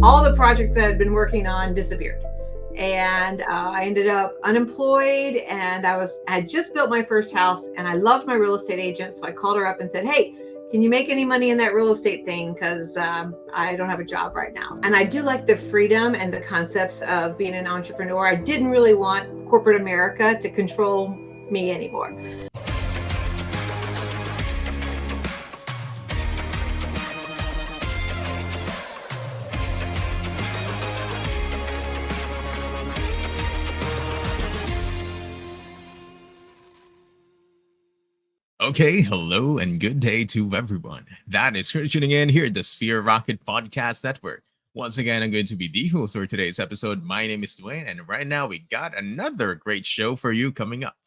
all the projects I had been working on disappeared. And I ended up unemployed, and I had just built my first house, and I loved my real estate agent. So I called her up and said, "Hey, can you make any money in that real estate thing? Because I don't have a job right now." And I do like the freedom and the concepts of being an entrepreneur. I didn't really want corporate America to control me anymore. Okay, hello and good day to everyone. That is Chris tuning in here at the Sphere Rocket Podcast Network. Once again, I'm going to be the host for today's episode. My name is Dwayne, and right now we got another great show for you coming up.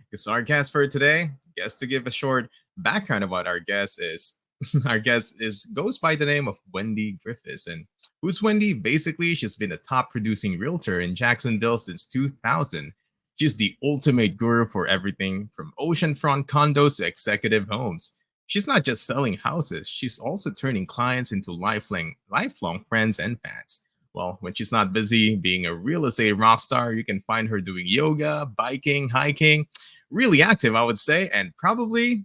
Because our guest for today, guess to give a short background about our guest is our guest is goes by the name of Wendy Griffis. And who's Wendy? Basically, she's been a top producing realtor in Jacksonville since 2000. She's the ultimate guru for everything from oceanfront condos to executive homes. She's not just selling houses, she's also turning clients into lifelong friends and fans. Well, when she's not busy being a real estate rock star, you can find her doing yoga, biking, hiking, really active, I would say, and probably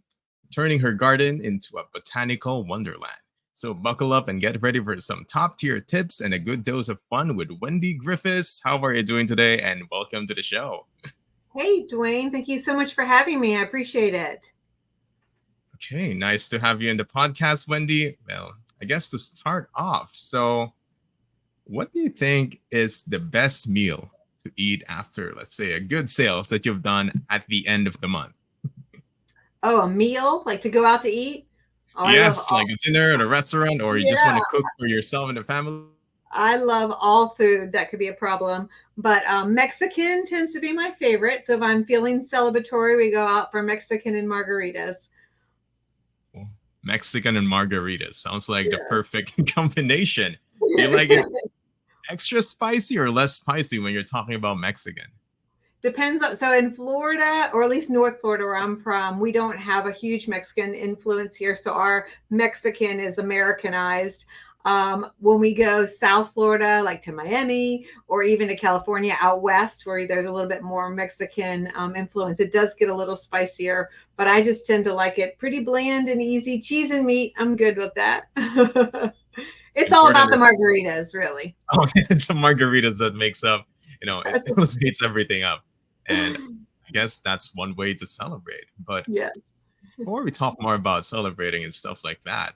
turning her garden into a botanical wonderland. So buckle up and get ready for some top tier tips and a good dose of fun with Wendy Griffis. How are you doing today? And welcome to the show. Hey, Dwayne, thank you so much for having me. I appreciate it. Okay, nice to have you in the podcast, Wendy. Well, I guess to start off, so what do you think is the best meal to eat after, let's say, a good sales that you've done at the end of the month? Oh, a meal, like to go out to eat? Oh, I love Yes, all. like a dinner at a restaurant, or you just want Yeah, to cook for yourself and the family? I love all food. That could be a problem, but Mexican tends to be my favorite. So if I'm feeling celebratory, we go out for Mexican and margaritas. Mexican and margaritas. Sounds like the Yes. perfect combination. Do you like it extra spicy or less spicy when you're talking about Mexican? Depends on, so in Florida, or at least North Florida where I'm from, we don't have a huge Mexican influence here. So our Mexican is Americanized. When we go South Florida, like to Miami or even to California out west, where there's a little bit more Mexican influence, it does get a little spicier, but I just tend to like it pretty bland and easy. Cheese and meat, I'm good with that. It's all Important. about the margaritas, really. Oh, it's the margaritas that makes up, it That's, elevates everything up. And I guess that's one way to celebrate. But yes. before we talk more about celebrating and stuff like that,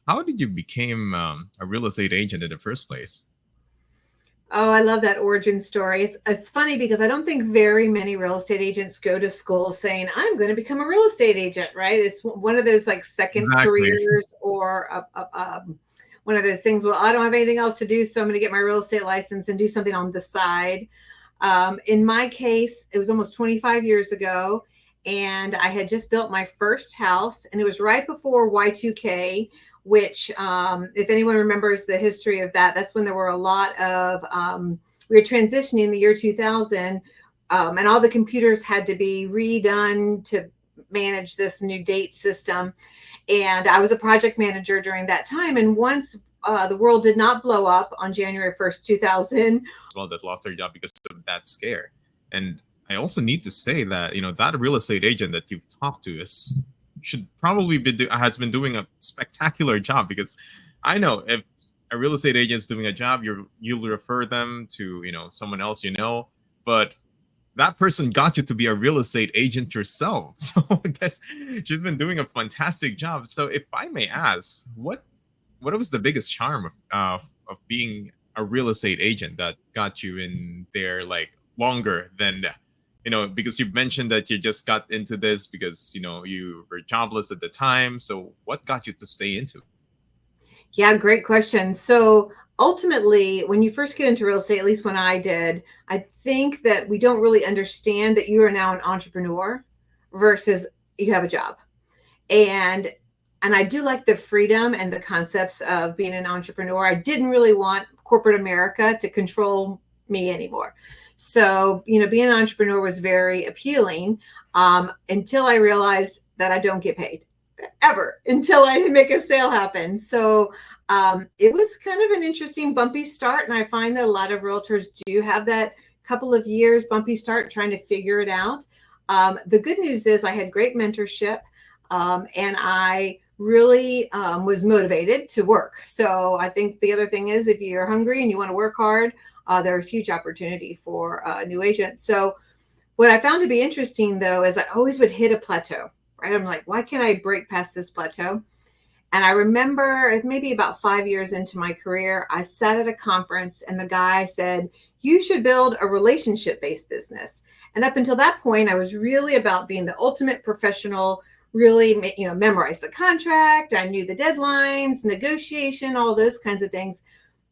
how did you become a real estate agent in the first place? Oh, I love that origin story. It's funny because I don't think very many real estate agents go to school saying, "I'm going to become a real estate agent," right? It's one of those like second Exactly. careers or one of those things. Well, I don't have anything else to do, so I'm going to get my real estate license and do something on the side. In my case, it was almost 25 years ago, and I had just built my first house, and it was right before Y2K, which, if anyone remembers the history of that, that's when there were a lot of, we were transitioning the year 2000, and all the computers had to be redone to manage this new date system. And I was a project manager during that time. And once the world did not blow up on January 1st, 2000. Well, that lost their job because of that scare. And I also need to say that that real estate agent that you've talked to is should probably has been doing a spectacular job, because I know if a real estate agent is doing a job, you'll refer them to someone else, but that person got you to be a real estate agent yourself. So I guess she's been doing a fantastic job. So if I may ask, what was the biggest charm of being a real estate agent that got you in there like longer than because you mentioned that you just got into this because you were jobless at the time. So what got you to stay into it? Yeah, great question. So ultimately, when you first get into real estate, at least when I did, I think that we don't really understand that you are now an entrepreneur versus you have a job. And and I do like the freedom and the concepts of being an entrepreneur. I didn't really want corporate America to control me anymore. So, being an entrepreneur was very appealing until I realized that I don't get paid ever until I make a sale happen. So It was kind of an interesting bumpy start. And I find that a lot of realtors do have that couple of years bumpy start trying to figure it out. The good news is I had great mentorship, and I really was motivated to work. So I think the other thing is if you're hungry and you want to work hard, there's huge opportunity for new agents. So what I found to be interesting, though, is I always would hit a plateau, right? I'm like, why can't I break past this plateau? And I remember maybe about 5 years into my career, I sat at a conference and the guy said, you should build a relationship-based business. And up until that point, I was really about being the ultimate professional, really, memorize the contract. I knew the deadlines, negotiation, all those kinds of things.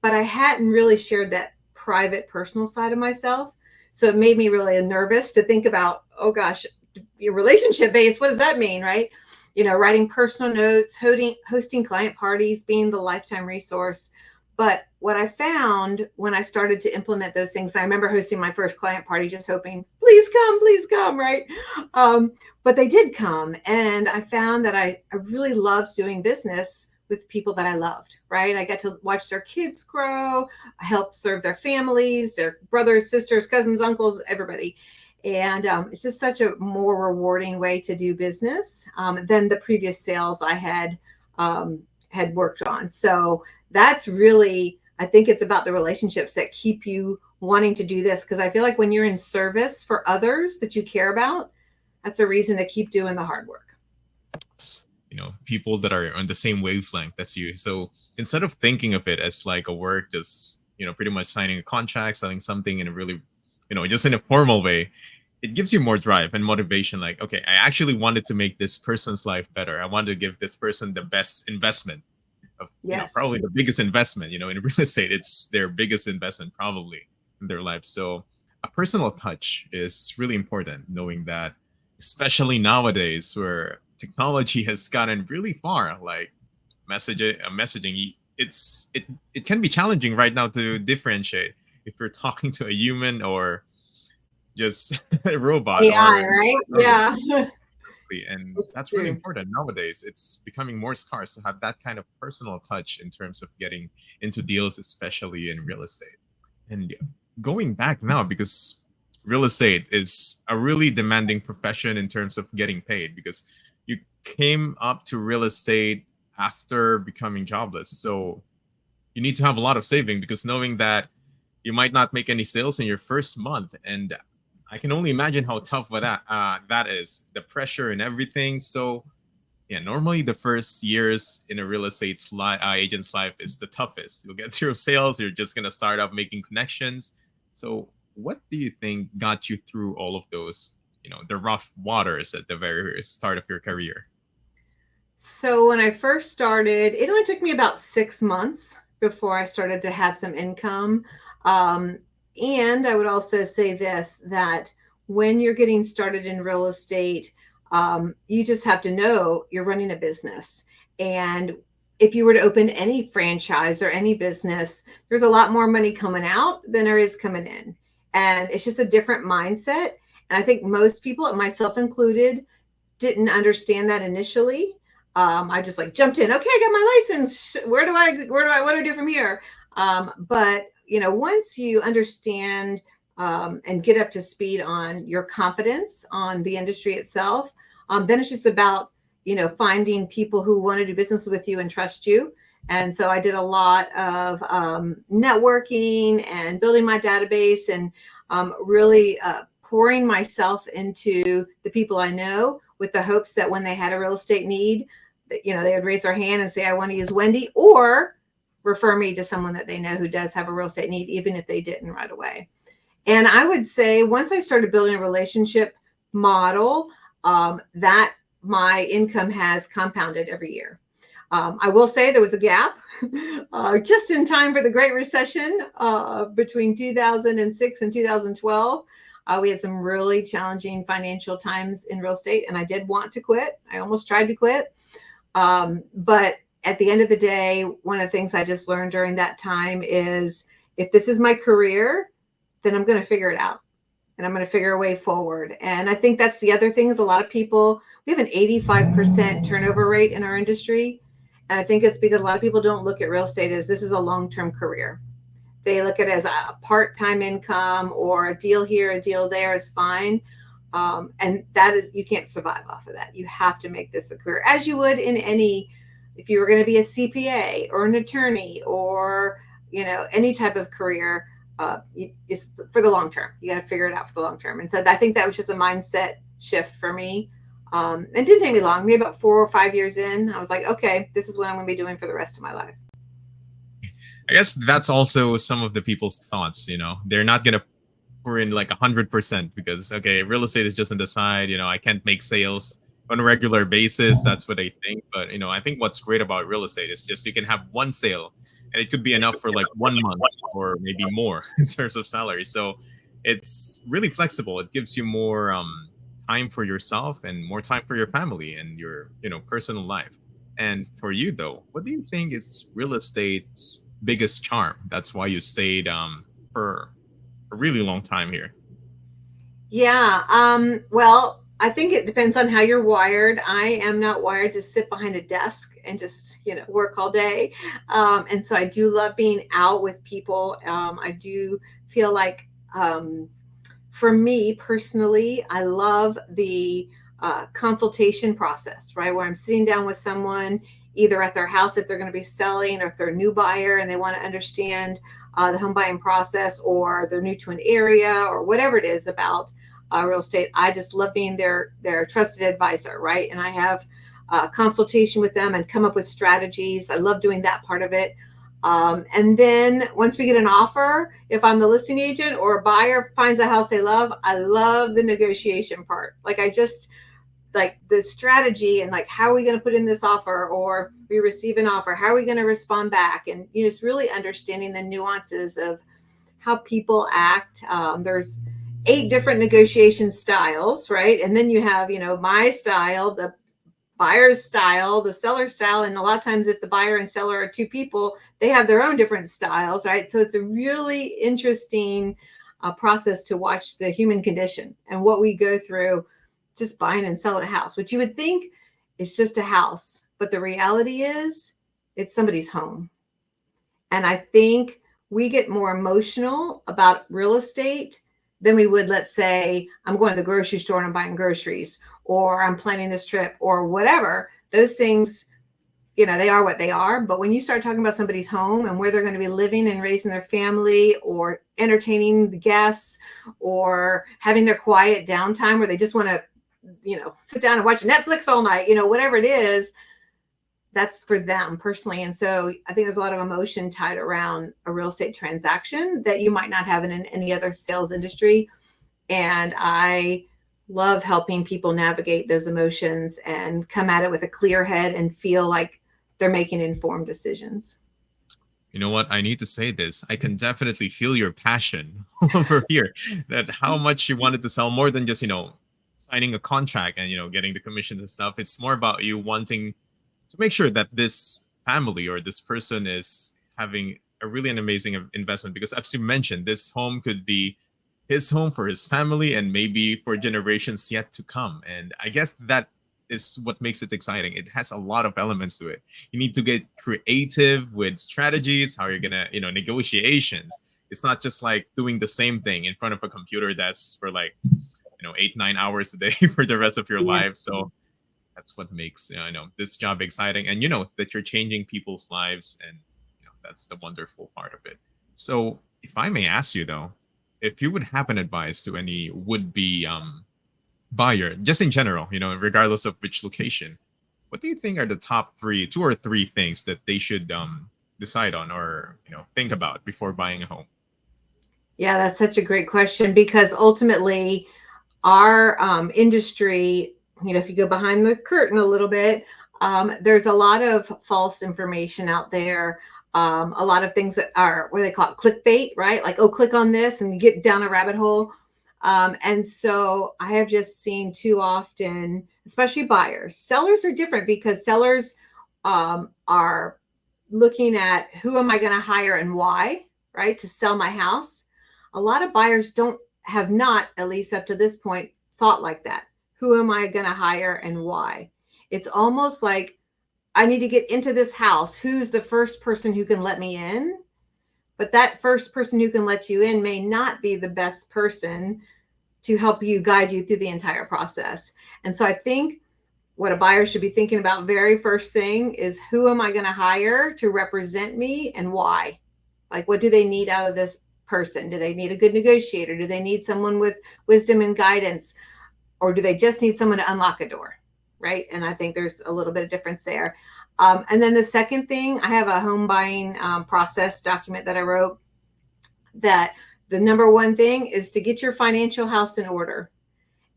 But I hadn't really shared that private, personal side of myself. So it made me really nervous to think about, oh gosh, relationship-based, what does that mean, right? Writing personal notes, hosting client parties, being the lifetime resource. But what I found when I started to implement those things, I remember hosting my first client party, just hoping, please come, right? But they did come. And I found that I really loved doing business with people that I loved, right? I got to watch their kids grow, help serve their families, their brothers, sisters, cousins, uncles, everybody. And it's just such a more rewarding way to do business than the previous sales I had worked on. So that's really, I think it's about the relationships that keep you wanting to do this. Because I feel like when you're in service for others that you care about, that's a reason to keep doing the hard work. People that are on the same wavelength as you. So instead of thinking of it as like a work, just, pretty much signing a contract, selling something in a really, just in a formal way, it gives you more drive and motivation. Like, okay, I actually wanted to make this person's life better. I wanted to give this person the best investment of, Yes. probably the biggest investment, in real estate. It's their biggest investment probably in their life. So a personal touch is really important, knowing that, especially nowadays where technology has gotten really far, like messaging, it can be challenging right now to differentiate if you're talking to a human or just a robot AI, or right? Yeah. and It's that's true. really important nowadays. It's becoming more scarce to have that kind of personal touch in terms of getting into deals, especially in real estate. And going back now, because real estate is a really demanding profession in terms of getting paid, because you came up to real estate after becoming jobless. So you need to have a lot of saving, because knowing that you might not make any sales in your first month, and I can only imagine how tough that is, the pressure and everything. So yeah, normally the first years in a real estate agent's life is the toughest. You'll get zero sales. You're just gonna start up making connections. So what do you think got you through all of those, the rough waters at the very start of your career? So when I first started, it only took me about 6 months before I started to have some income. And I would also say this, that when you're getting started in real estate, you just have to know you're running a business. And if you were to open any franchise or any business, there's a lot more money coming out than there is coming in. And it's just a different mindset. And I think most people, myself included, didn't understand that initially. I just like jumped in. Okay, I got my license. What do I do from here? But once you understand and get up to speed on your confidence on the industry itself, then it's just about finding people who want to do business with you and trust you. And so I did a lot of networking and building my database and really pouring myself into the people I know, with the hopes that when they had a real estate need, they would raise their hand and say, I want to use Wendy, or refer me to someone that they know who does have a real estate need, even if they didn't right away. And I would say once I started building a relationship model, that my income has compounded every year. I will say there was a gap just in time for the Great Recession between 2006 and 2012. We had some really challenging financial times in real estate, and I did want to quit. I almost tried to quit. But at the end of the day, one of the things I just learned during that time is, if this is my career, then I'm going to figure it out, and I'm going to figure a way forward. And I think that's the other thing, is a lot of people, we have an 85% turnover rate in our industry. And I think it's because a lot of people don't look at real estate as this is a long-term career. They look at it as a part-time income, or a deal here, a deal there is fine. And that is, you can't survive off of that. You have to make this a career, as you would in any, if you were going to be a CPA or an attorney, or, you know, any type of career, it's for the long term. You got to figure it out for the long term. And so I think that was just a mindset shift for me. It didn't take me long, maybe about 4 or 5 years in, I was like, okay, this is what I'm going to be doing for the rest of my life. I guess that's also some of the people's thoughts. They're not gonna pour in like 100% because okay, real estate is just on the side. I can't make sales on a regular basis. That's what they think. But I think what's great about real estate is just you can have one sale, and it could be enough for like 1 month or maybe more in terms of salary. So it's really flexible. It gives you more time for yourself and more time for your family and your personal life. And for you though, what do you think is real estate's biggest charm? That's why you stayed for a really long time here. Yeah. Well, I think it depends on how you're wired. I am not wired to sit behind a desk and just, work all day. And so I do love being out with people. I do feel like, for me personally, I love the consultation process, right? Where I'm sitting down with someone either at their house if they're going to be selling, or if they're a new buyer and they want to understand the home buying process, or they're new to an area, or whatever it is about real estate. I just love being their trusted advisor, right? And I have consultation with them and come up with strategies. I love doing that part of it. And then once we get an offer, if I'm the listing agent or a buyer finds a house they love, I love the negotiation part. Like I just like the strategy and like, how are we going to put in this offer, or we receive an offer, how are we going to respond back? And just really understanding the nuances of how people act. There's 8 different negotiation styles, right? And then you have, my style, the buyer's style, the seller's style. And a lot of times if the buyer and seller are 2 people, they have their own different styles, right? So it's a really interesting process to watch the human condition and what we go through just buying and selling a house, which you would think is just a house. But the reality is it's somebody's home. And I think we get more emotional about real estate than we would, let's say, I'm going to the grocery store and I'm buying groceries, or I'm planning this trip, or whatever. Those things, they are what they are. But when you start talking about somebody's home and where they're going to be living and raising their family, or entertaining the guests, or having their quiet downtime where they just want to, sit down and watch Netflix all night, whatever it is, that's for them personally. And so I think there's a lot of emotion tied around a real estate transaction that you might not have in any other sales industry. And I love helping people navigate those emotions and come at it with a clear head and feel like they're making informed decisions. You know what? I need to say this. I can definitely feel your passion over here, that how much you wanted to sell more than just, signing a contract and, getting the commissions and stuff. It's more about you wanting to make sure that this family or this person is having a really an amazing investment, because as you mentioned, this home could be his home for his family and maybe for generations yet to come. And I guess that is what makes it exciting. It has a lot of elements to it. You need to get creative with strategies, how you're gonna, negotiations. It's not just like doing the same thing in front of a computer that's for like 8-9 hours a day for the rest of your life. So that's what makes this job exciting, and that you're changing people's lives, and that's the wonderful part of it. So if I may ask you though, if you would have an advice to any would-be buyer, just in general, regardless of which location, what do you think are the top 2 or 3 things that they should decide on, or think about before buying a home? Yeah, that's such a great question, because ultimately our industry, if you go behind the curtain a little bit, there's a lot of false information out there. A lot of things that are, what do they call it, clickbait, right? Like, oh, click on this and you get down a rabbit hole. And so I have just seen too often, especially buyers. Sellers are different, because sellers are looking at who am I going to hire and why, right, to sell my house. A lot of buyers have not, at least up to this point, thought like that. Who am I going to hire and why? It's almost like I need to get into this house. Who's the first person who can let me in? But that first person who can let you in may not be the best person to help you guide you through the entire process. And so I think what a buyer should be thinking about very first thing is, who am I going to hire to represent me and why? Like, what do they need out of this person? Do they need a good negotiator? Do they need someone with wisdom and guidance? Or do they just need someone to unlock a door? Right. And I think there's a little bit of difference there. And then the second thing, I have a home buying process document that I wrote, that the number one thing is to get your financial house in order.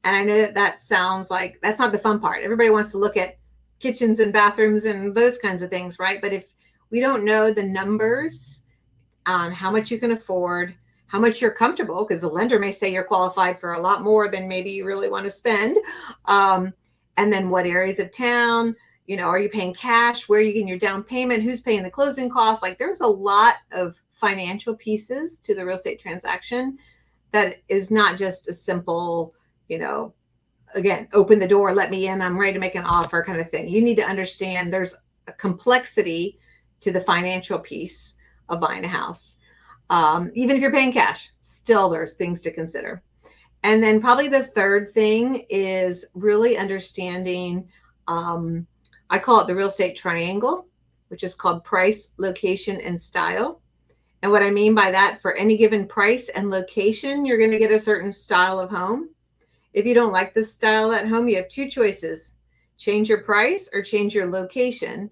And I know that that sounds like that's not the fun part. Everybody wants to look at kitchens and bathrooms and those kinds of things, right? But if we don't know the numbers on how much you can afford, how much you're comfortable, because the lender may say you're qualified for a lot more than maybe you really want to spend. And then what areas of town, are you paying cash? Where are you getting your down payment? Who's paying the closing costs? Like, there's a lot of financial pieces to the real estate transaction that is not just a simple, again, open the door, let me in, I'm ready to make an offer kind of thing. You need to understand there's a complexity to the financial piece of buying a house. Even if you're paying cash, still there's things to consider. And then probably the third thing is really understanding, I call it the real estate triangle, which is called price, location, and style. And what I mean by that, for any given price and location, you're going to get a certain style of home. If you don't like the style of that home, you have two choices: change your price or change your location.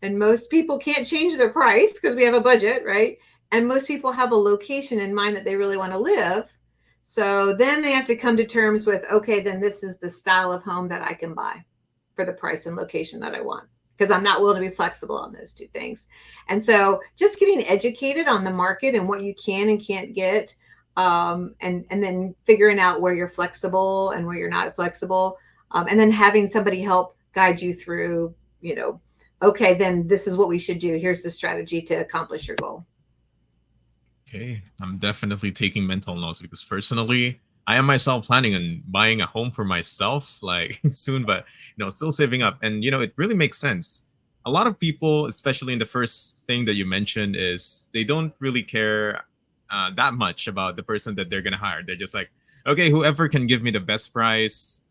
And most people can't change their price because we have a budget, right? And most people have a location in mind that they really want to live. So then they have to come to terms with, okay, then this is the style of home that I can buy for the price and location that I want, because I'm not willing to be flexible on those two things. And so just getting educated on the market and what you can and can't get, and then figuring out where you're flexible and where you're not flexible, and then having somebody help guide you through, okay, then this is what we should do. Here's the strategy to accomplish your goal. Okay, I'm definitely taking mental notes because personally, I am myself planning on buying a home for myself like soon, but still saving up. And it really makes sense. A lot of people, especially in the first thing that you mentioned, is they don't really care that much about the person that they're gonna hire. They're just like, okay, whoever can give me the best price,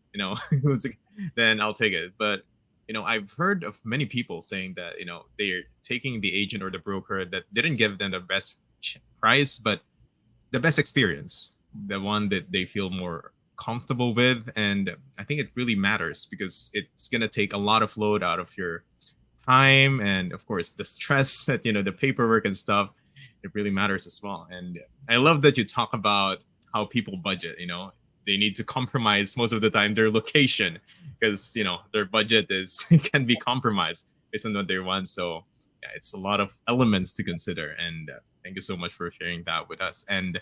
then I'll take it. But I've heard of many people saying that they're taking the agent or the broker that didn't give them the best price, but the best experience, the one that they feel more comfortable with. And I think it really matters because it's gonna take a lot of load out of your time, and of course the stress that the paperwork and stuff. It really matters as well. And I love that you talk about how people budget. They need to compromise most of the time their location because their budget is can be compromised based on what they want. So yeah, it's a lot of elements to consider. And thank you so much for sharing that with us. And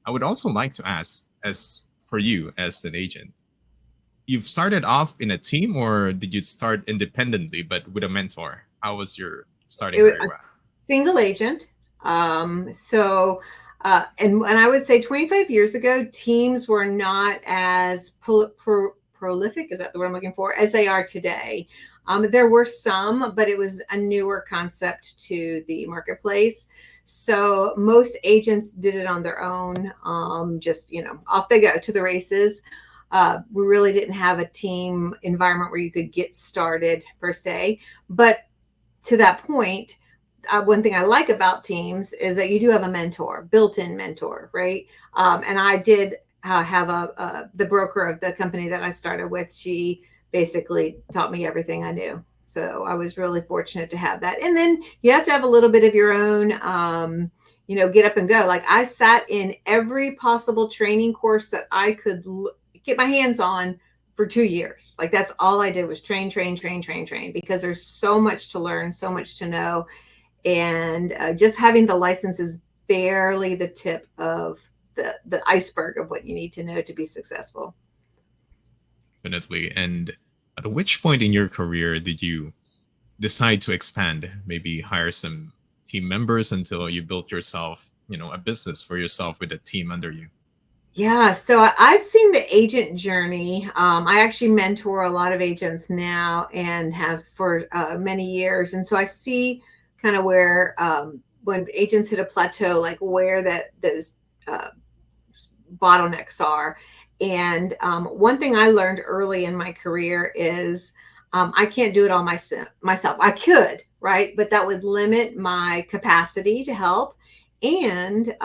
I would also like to ask, as for you as an agent, you've started off in a team or did you start independently but with a mentor? How was your starting It was career? a single agent. And I would say 25 years ago, teams were not as prolific, is that the word I'm looking for, as they are today. There were some, but it was a newer concept to the marketplace. So most agents did it on their own, just, off they go to the races. We really didn't have a team environment where you could get started per se. But to that point, one thing I like about teams is that you do have a mentor, built-in mentor, right? And I did have the broker of the company that I started with. She basically taught me everything I knew. So I was really fortunate to have that. And then you have to have a little bit of your own, get up and go. Like, I sat in every possible training course that I could get my hands on for 2 years. Like, that's all I did was train, because there's so much to learn, so much to know. And just having the license is barely the tip of the iceberg of what you need to know to be successful. Definitely. And at which point in your career did you decide to expand, maybe hire some team members until you built yourself, a business for yourself with a team under you? Yeah, so I've seen the agent journey. I actually mentor a lot of agents now and have for many years. And so I see kind of where when agents hit a plateau, like where those uh, bottlenecks are. And one thing I learned early in my career is I can't do it all myself. I could, right? But that would limit my capacity to help. And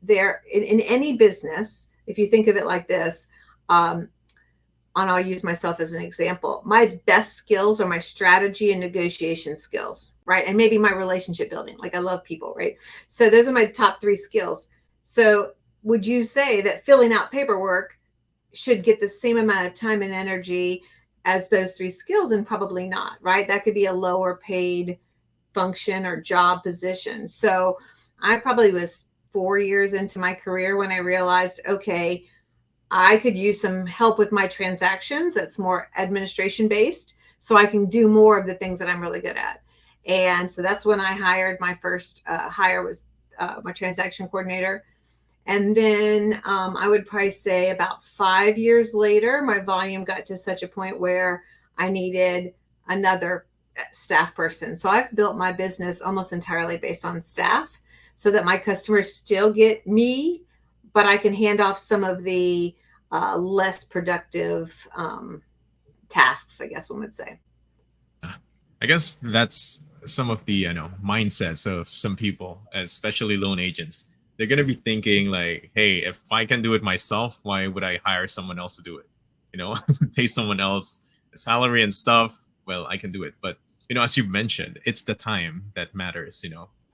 there, in any business, if you think of it like this, um, and I'll use myself as an example, my best skills are my strategy and negotiation skills, right? And maybe my relationship building. Like I love people, right? So those are my top three skills. So would you say that filling out paperwork should get the same amount of time and energy as those three skills? And probably not, right? That could be a lower paid function or job position. So I probably was 4 years into my career when I realized, okay, I could use some help with my transactions that's more administration based so I can do more of the things that I'm really good at. And so that's when I hired my first hire was my transaction coordinator. And then I would probably say about 5 years later, my volume got to such a point where I needed another staff person. So I've built my business almost entirely based on staff so that my customers still get me, but I can hand off some of the less productive tasks, I guess one would say. I guess that's some of the mindsets of some people, especially loan agents. They're gonna be thinking like, "Hey, if I can do it myself, why would I hire someone else to do it? You know, pay someone else a salary and stuff. Well, I can do it." But as you mentioned, it's the time that matters.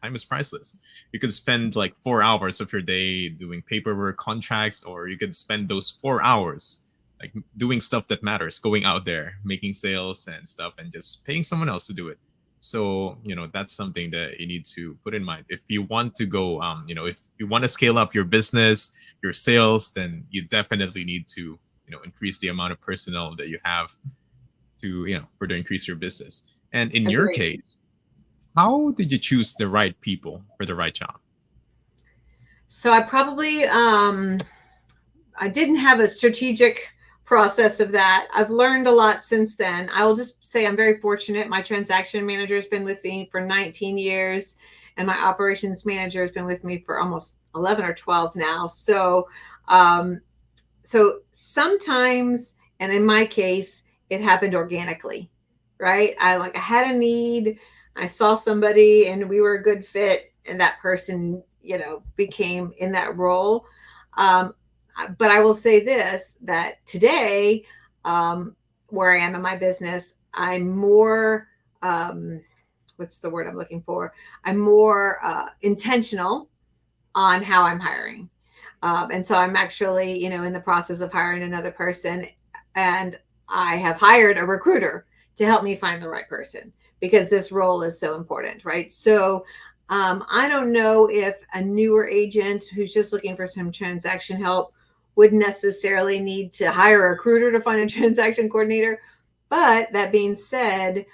Time is priceless. You could spend like 4 hours of your day doing paperwork, contracts, or you could spend those 4 hours like doing stuff that matters, going out there, making sales and stuff, and just paying someone else to do it. So, that's something that you need to put in mind. If you want to go, if you want to scale up your business, your sales, then you definitely need to, increase the amount of personnel that you have to, further increase your business. And in your Agree. case, how did you choose the right people for the right job? So I didn't have a strategic process of that. I've learned a lot since then. I will just say I'm very fortunate. My transaction manager has been with me for 19 years, and my operations manager has been with me for almost 11 or 12 now. Um, so sometimes, and in my case, it happened organically, right? I had a need, I saw somebody, and we were a good fit, and that person, became in that role. Um, but I will say this that today, where I am in my business, I'm more, what's the word I'm looking for? I'm more intentional on how I'm hiring. And so I'm actually, in the process of hiring another person. And I have hired a recruiter to help me find the right person because this role is so important, right? So I don't know if a newer agent who's just looking for some transaction help would necessarily need to hire a recruiter to find a transaction coordinator. But that being said,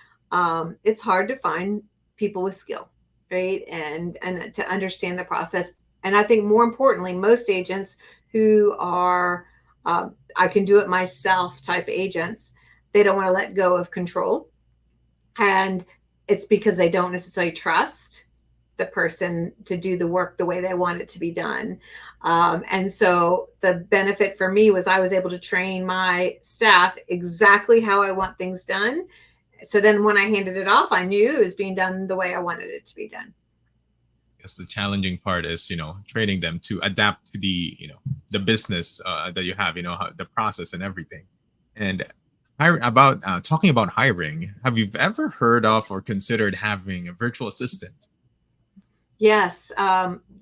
it's hard to find people with skill, right? And to understand the process. And I think more importantly, most agents who are I can do it myself type agents, they don't want to let go of control. And it's because they don't necessarily trust the person to do the work the way they want it to be done. And so the benefit for me was I was able to train my staff exactly how I want things done. So then when I handed it off, I knew it was being done the way I wanted it to be done. Guess the challenging part is training them to adapt to the business that you have, the process and everything. And about talking about hiring, have you ever heard of or considered having a virtual assistant? Yes.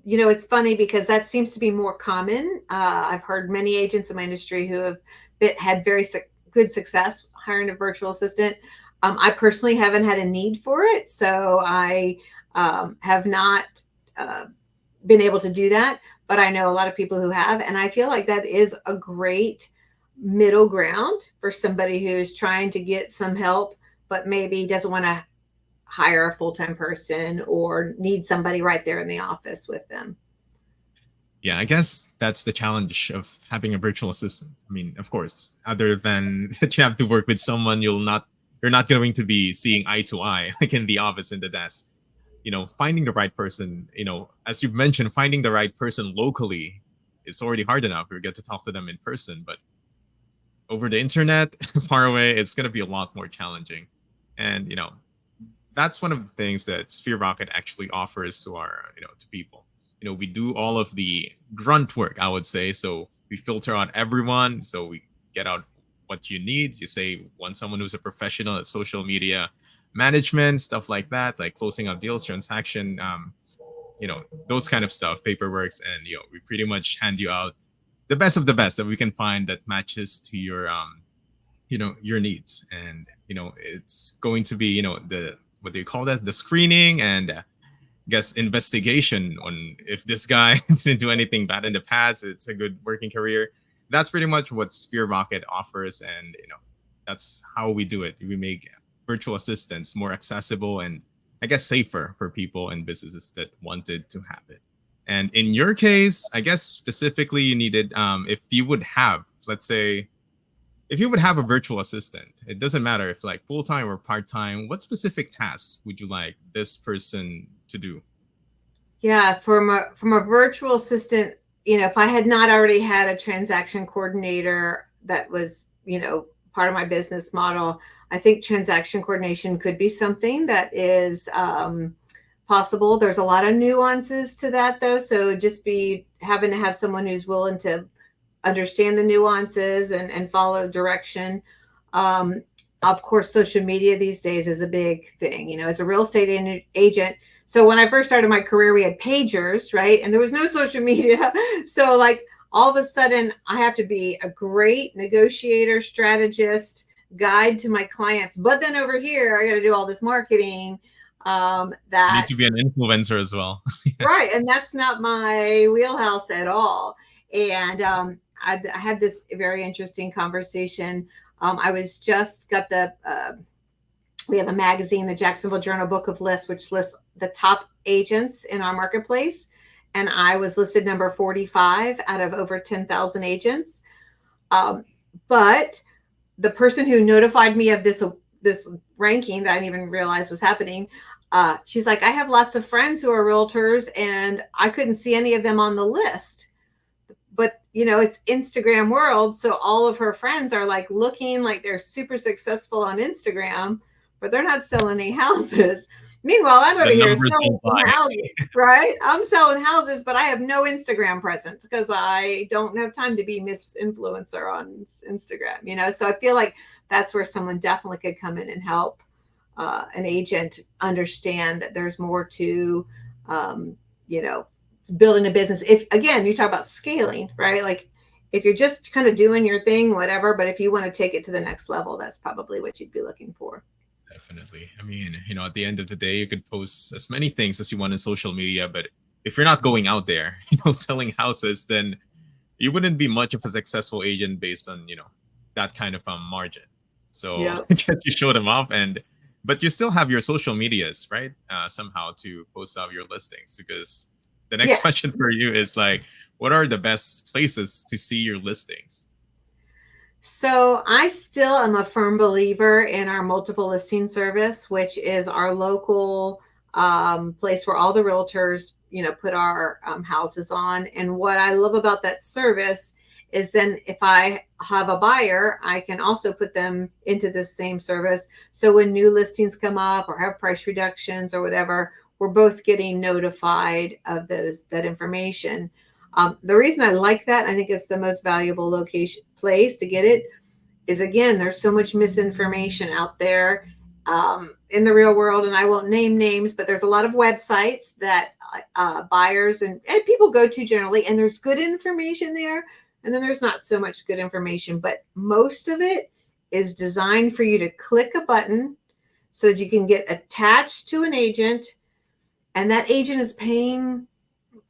It's funny because that seems to be more common. I've heard many agents in my industry who have had very good success hiring a virtual assistant. I personally haven't had a need for it, so I have not uh, been able to do that. But I know a lot of people who have, and I feel like that is a great middle ground for somebody who's trying to get some help, but maybe doesn't want to hire a full-time person or need somebody right there in the office with them. Yeah, I guess that's the challenge of having a virtual assistant. I mean, of course, other than that you have to work with someone you're not going to be seeing eye to eye like in the office in the desk. Finding the right person, as you've mentioned, finding the right person locally is already hard enough. We get to talk to them in person, but over the internet, far away, it's going to be a lot more challenging. And that's one of the things that Sphere Rocket actually offers to our to people. We do all of the grunt work, I would say. So we filter out everyone, so we get out what you need. You say want someone who's a professional at social media management, stuff like that, like closing out deals, transaction, those kind of stuff, paperworks, and we pretty much hand you out the best of the best that we can find that matches to your needs. And it's going to be the what do you call that, the screening and guess investigation on if this guy didn't do anything bad in the past, it's a good working career. That's pretty much what Sphere Rocket offers, and that's how we do it. We make virtual assistants more accessible and I guess safer for people and businesses that wanted to have it. And in your case, I guess specifically you needed if you would have, let's say, if you would have a virtual assistant, it doesn't matter if like full time or part time, what specific tasks would you like this person to do? Yeah, from a virtual assistant, if I had not already had a transaction coordinator that was, part of my business model, I think transaction coordination could be something that is possible. There's a lot of nuances to that though. So just be having to have someone who's willing to understand the nuances and follow direction. Of course, social media these days is a big thing, as a real estate agent. So when I first started my career, we had pagers, right? And there was no social media. So like all of a sudden I have to be a great negotiator, strategist, guide to my clients. But then over here, I got to do all this marketing You need that to be an influencer as well. right. And that's not my wheelhouse at all. And I had this very interesting conversation. I was just got we have a magazine, the Jacksonville Journal Book of Lists, which lists the top agents in our marketplace. And I was listed number 45 out of over 10,000 agents. But the person who notified me of this ranking that I didn't even realize was happening, she's like, I have lots of friends who are realtors and I couldn't see any of them on the list. But it's Instagram world, so all of her friends are like looking like they're super successful on Instagram, but they're not selling any houses. Meanwhile, I'm over The here numbers selling don't lie. some houses, right? I'm selling houses, but I have no Instagram presence because I don't have time to be Miss Influencer on Instagram, So I feel like that's where someone definitely could come in and help an agent understand that there's more to, building a business. If again, you talk about scaling, right? Like if you're just kind of doing your thing, whatever, but if you want to take it to the next level, that's probably what you'd be looking for. Definitely. I mean, at the end of the day, you could post as many things as you want on social media, but if you're not going out there, selling houses, then you wouldn't be much of a successful agent based on, that kind of margin. So Yeah. I guess you show them off but you still have your social medias, right? Somehow to post out your listings, because the next Yes. question for you is like, what are the best places to see your listings? So I still am a firm believer in our multiple listing service, which is our local place where all the realtors, put our houses on. And what I love about that service is then if I have a buyer, I can also put them into this same service. So when new listings come up or have price reductions or whatever, we're both getting notified of that information. The reason I like that, I think it's the most valuable place to get it, is again, there's so much misinformation out there in the real world, and I won't name names, but there's a lot of websites that buyers and people go to generally, and there's good information there, and then there's not so much good information, but most of it is designed for you to click a button so that you can get attached to an agent, and that agent is paying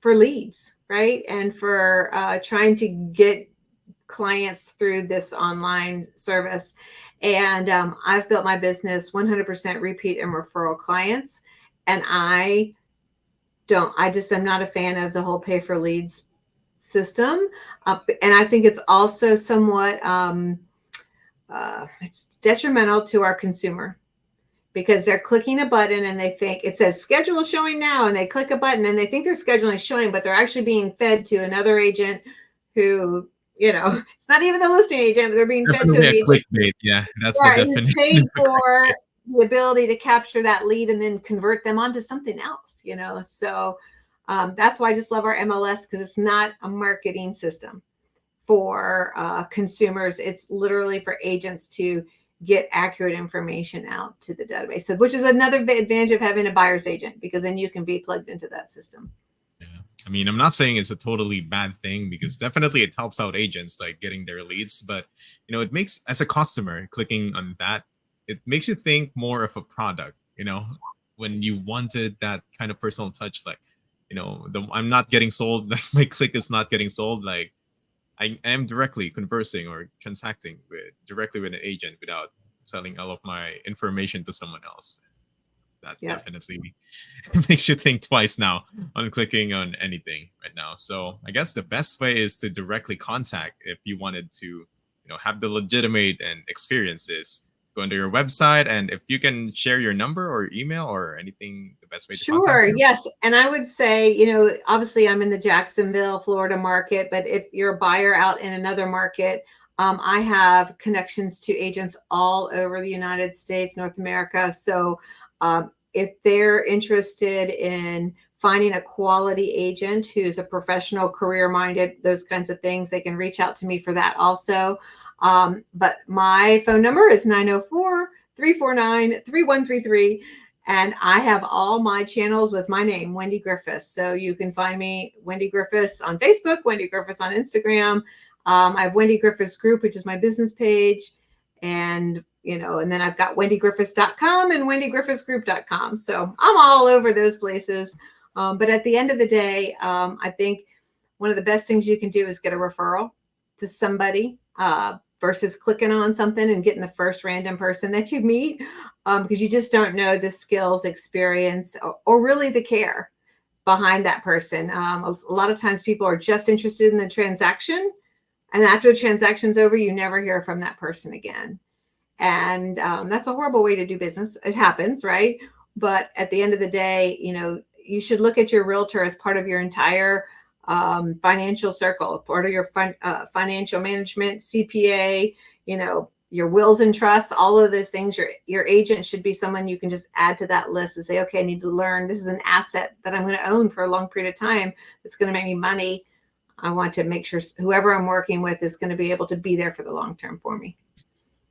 for leads, right? And for trying to get clients through this online service. And I've built my business 100% repeat and referral clients. And I just am not a fan of the whole pay for leads system. And I think it's also somewhat it's detrimental to our consumer because they're clicking a button and they think it says schedule showing now, and they click a button and they think their schedule is showing, but they're actually being fed to another agent who, it's not even the listing agent, but they're being fed to an Definitely a agent, clickbait. Yeah, that's the right, who's definition paid of a for clickbait. the ability to capture that lead and then convert them onto something else, So that's why I just love our MLS, because it's not a marketing system for consumers. It's literally for agents to get accurate information out to the database. So, which is another advantage of having a buyer's agent, because then you can be plugged into that system. Yeah. I mean, I'm not saying it's a totally bad thing because definitely it helps out agents like getting their leads, but it makes as a customer clicking on that, it makes you think more of a product, when you wanted that kind of personal touch, like, I'm not getting sold, like my click is not getting sold, like I am directly conversing or transacting directly with an agent without selling all of my information to someone else. That Yep. definitely makes you think twice now on clicking on anything right now. So I guess the best way is to directly contact if you wanted to, have the legitimate and experiences. Go into your website, and if you can share your number or email or anything, the best way to contact Sure. you. Yes. And I would say, obviously I'm in the Jacksonville, Florida market, but if you're a buyer out in another market, I have connections to agents all over the United States, North America. So if they're interested in finding a quality agent who's a professional, career minded, those kinds of things, they can reach out to me for that also. But my phone number is 904-349-3133. And I have all my channels with my name, Wendy Griffis. So you can find me, Wendy Griffis, on Facebook, Wendy Griffis on Instagram. I have Wendy Griffis Group, which is my business page. And, and then I've got wendygriffis.com and wendygriffisgroup.com. So I'm all over those places. But at the end of the day, I think one of the best things you can do is get a referral to somebody versus clicking on something and getting the first random person that you meet, because you just don't know the skills, experience, or really the care behind that person. A lot of times people are just interested in the transaction, and after the transaction's over, you never hear from that person again. And that's a horrible way to do business. It happens, right? But at the end of the day, you should look at your realtor as part of your entire financial circle, part of your financial management, CPA, your wills and trusts, all of those things. Your agent should be someone you can just add to that list and say, okay, I need to learn. This is an asset that I'm going to own for a long period of time. That's going to make me money. I want to make sure whoever I'm working with is going to be able to be there for the long term for me.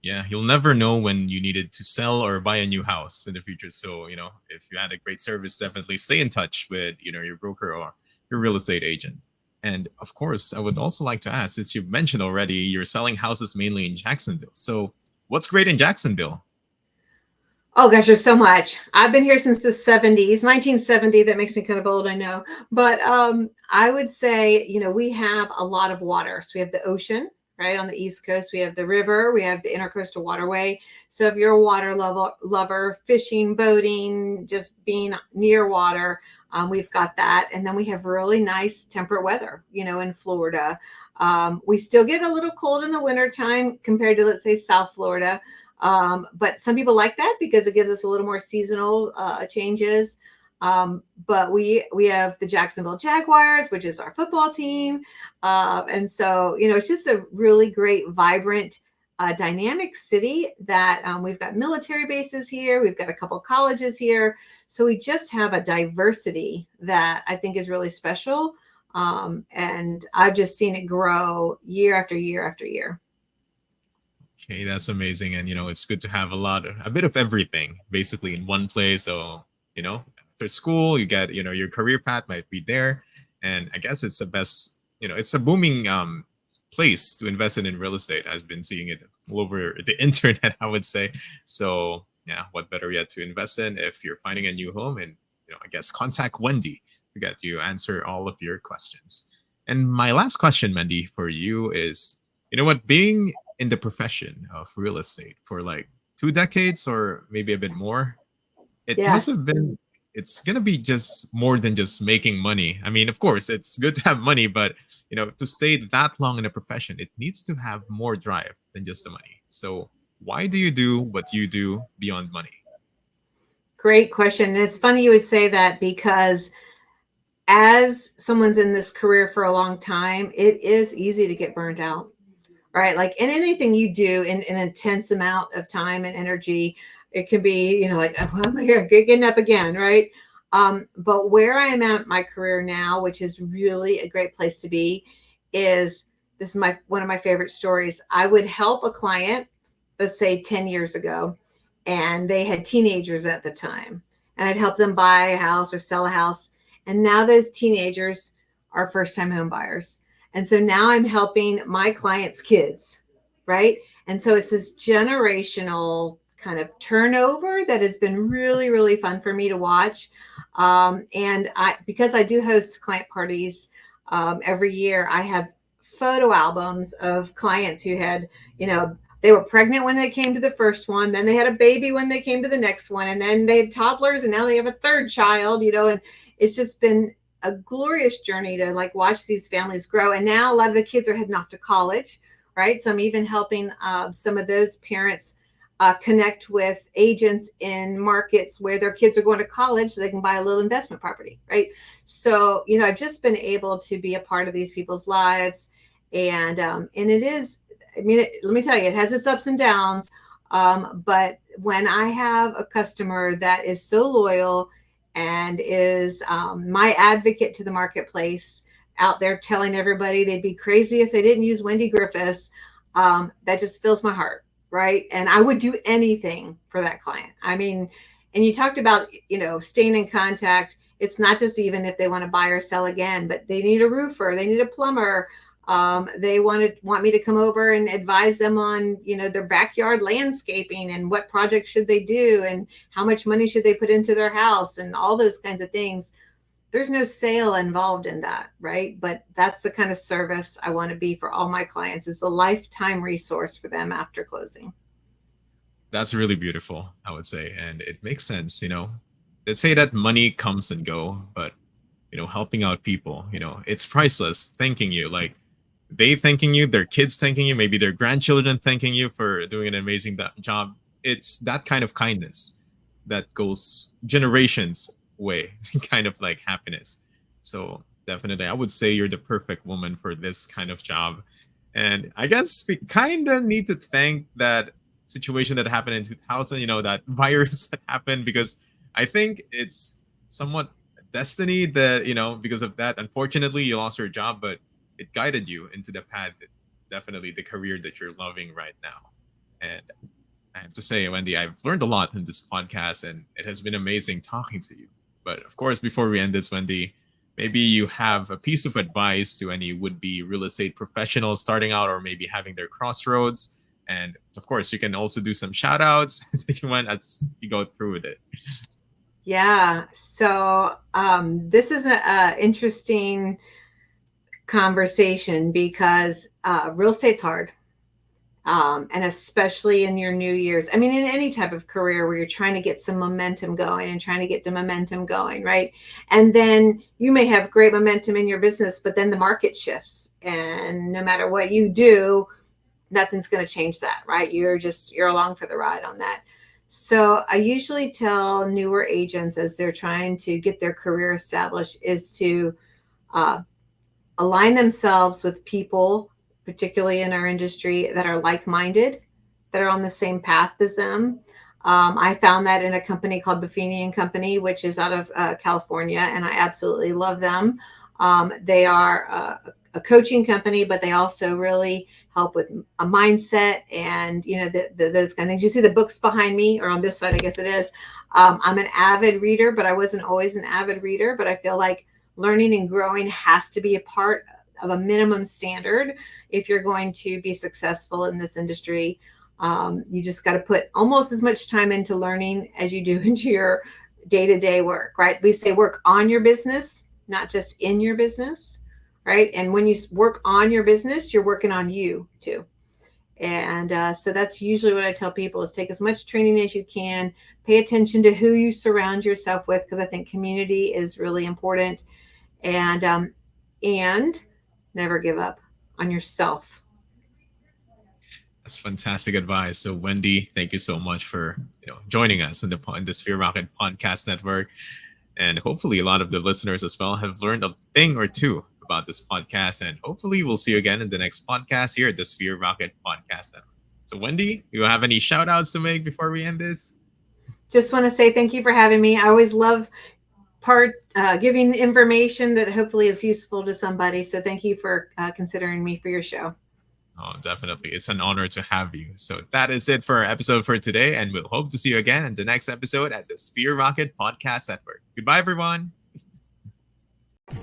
Yeah, you'll never know when you needed to sell or buy a new house in the future. So, if you had a great service, definitely stay in touch with, your broker or your real estate agent. And of course, I would also like to ask, since you've mentioned already, you're selling houses mainly in Jacksonville. So what's great in Jacksonville? Oh gosh, there's so much. I've been here since the 70s, 1970. That makes me kind of old, I know. But I would say, we have a lot of water. So we have the ocean, right, on the East Coast. We have the river. We have the intercoastal waterway. So if you're a water lover, fishing, boating, just being near water, we've got that. And then we have really nice temperate weather, in Florida. We still get a little cold in the wintertime compared to, let's say, South Florida. But some people like that because it gives us a little more seasonal changes. But we have the Jacksonville Jaguars, which is our football team. And so, it's just a really great, vibrant, dynamic city that we've got military bases here. We've got a couple colleges here. So we just have a diversity that I think is really special. And I've just seen it grow year after year after year. Okay, that's amazing. And it's good to have a bit of everything basically in one place. So, after school, you get, your career path might be there. And I guess it's the best, it's a booming place to invest in real estate. I've been seeing it all over the internet, I would say. So yeah, what better yet to invest in if you're finding a new home? And I guess contact Wendy to get you answer all of your questions. And my last question, Wendy, for you is, what, being in the profession of real estate for like 2 decades or maybe a bit more, it must Yes. have been it's gonna be just more than just making money. I mean, of course, it's good to have money, but to stay that long in a profession, it needs to have more drive than just the money. So, why do you do what you do beyond money? Great question. And it's funny you would say that because as someone's in this career for a long time, it is easy to get burned out, right? Like in anything you do in an intense amount of time and energy, it can be, like, oh, am I getting up again, right? But where I am at my career now, which is really a great place to be, is this is one of my favorite stories. I would help a client, let's say 10 years ago, and they had teenagers at the time, and I'd help them buy a house or sell a house. And now those teenagers are first time home buyers. And so now I'm helping my clients' kids, right? And so it's this generational kind of turnover that has been really, really fun for me to watch. And because I do host client parties every year, I have photo albums of clients who had, they were pregnant when they came to the first one, then they had a baby when they came to the next one, and then they had toddlers, and now they have a third child, and it's just been a glorious journey to like watch these families grow. And now a lot of the kids are heading off to college, right? So I'm even helping some of those parents connect with agents in markets where their kids are going to college so they can buy a little investment property, right? So, I've just been able to be a part of these people's lives. And it is, let me tell you, it has its ups and downs. But when I have a customer that is so loyal and is my advocate to the marketplace, out there telling everybody they'd be crazy if they didn't use Wendy Griffis, that just fills my heart, right? And I would do anything for that client. I mean, and you talked about, staying in contact. It's not just even if they want to buy or sell again, but they need a roofer, they need a plumber. They want me to come over and advise them on, their backyard landscaping and what projects should they do and how much money should they put into their house and all those kinds of things. There's no sale involved in that, right? But that's the kind of service I want to be for all my clients, is the lifetime resource for them after closing. That's really beautiful, I would say, and it makes sense. Let's say that money comes and go, but helping out people, it's priceless. Thanking you, like they thanking you, their kids thanking you, maybe their grandchildren thanking you for doing an amazing job. It's that kind of kindness that goes generations way, kind of like happiness. So definitely, I would say you're the perfect woman for this kind of job. And I guess we kind of need to thank that situation that happened in 2000, that virus that happened, because I think it's somewhat destiny that, because of that, unfortunately, you lost your job, but it guided you into the path, definitely the career that you're loving right now. And I have to say, Wendy, I've learned a lot in this podcast, and it has been amazing talking to you. But of course, before we end this, Wendy, maybe you have a piece of advice to any would-be real estate professionals starting out or maybe having their crossroads. And of course, you can also do some shout outs that you want as you go through with it. Yeah. So this is an interesting conversation because real estate's hard. And especially in your new years. I mean, in any type of career where you're trying to get some momentum going and trying to get the momentum going, right? And then you may have great momentum in your business, but then the market shifts. And no matter what you do, nothing's going to change that, right? You're along for the ride on that. So I usually tell newer agents as they're trying to get their career established is to align themselves with people, particularly in our industry, that are like-minded, that are on the same path as them. I found that in a company called Buffini and Company, which is out of California, and I absolutely love them. They are a coaching company, but they also really help with a mindset and those kind of things. You see the books behind me, or on this side, I guess it is. I'm an avid reader, but I wasn't always an avid reader. But I feel like learning and growing has to be a part of a minimum standard if you're going to be successful in this industry. You just got to put almost as much time into learning as you do into your day-to-day work, right? We say work on your business, not just in your business, right? And when you work on your business, you're working on you too. And so that's usually what I tell people is take as much training as you can, pay attention to who you surround yourself with, because I think community is really important. And never give up on yourself. That's fantastic advice. So, Wendy, thank you so much for joining us in the Sphere Rocket Podcast Network, and hopefully, a lot of the listeners as well have learned a thing or two about this podcast. And hopefully, we'll see you again in the next podcast here at the Sphere Rocket Podcast Network. So, Wendy, you have any shout outs to make before we end this? Just want to say thank you for having me. I always love giving information that hopefully is useful to somebody. So thank you for considering me for your show. Oh, definitely. It's an honor to have you. So that is it for our episode for today. And we'll hope to see you again in the next episode at the Sphere Rocket Podcast Network. Goodbye, everyone.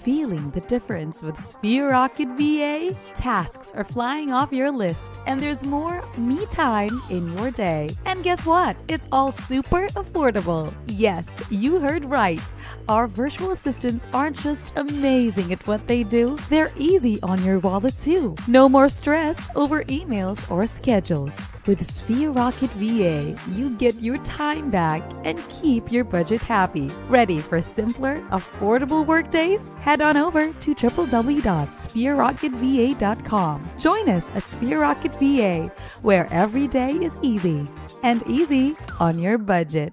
Feeling the difference with Sphere Rocket VA? Tasks are flying off your list, and there's more me time in your day. And guess what? It's all super affordable. Yes, you heard right. Our virtual assistants aren't just amazing at what they do, they're easy on your wallet too. No more stress over emails or schedules. With Sphere Rocket VA, you get your time back and keep your budget happy. Ready for simpler, affordable workdays? Head on over to www.sphererocketva.com. Join us at Sphere Rocket VA, where every day is easy and easy on your budget.